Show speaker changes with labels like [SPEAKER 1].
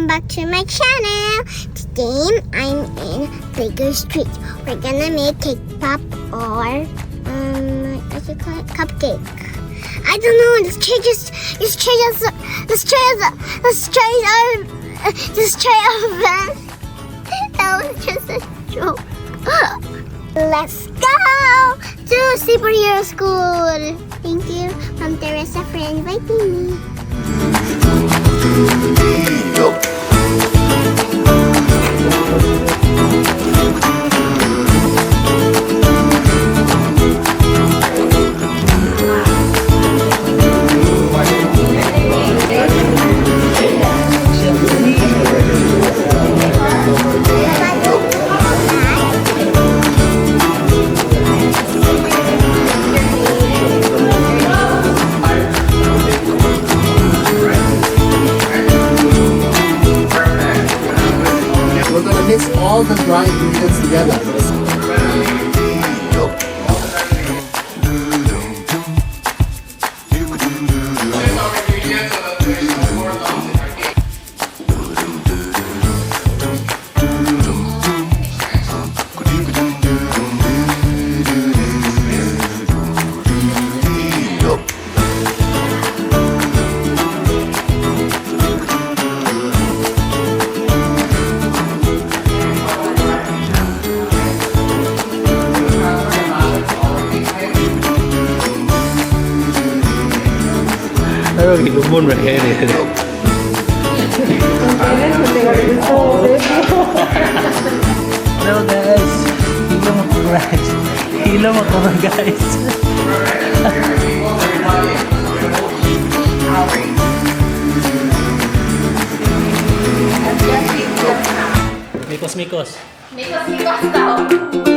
[SPEAKER 1] welcome back to my channel. Today I'm in Baker Street. We're gonna make cake pop or what you call it? Cupcake. I don't know. This tray that was just a joke. Let's go to superhero school. Thank you, Mom Teresa, for inviting me.
[SPEAKER 2] We're gonna mix all the dry ingredients together.
[SPEAKER 3] Pero gilumon ra kaya ni. Hello guys. Hilom ako guys. Hilom ako guys. Mikos.
[SPEAKER 4] Mikos daw.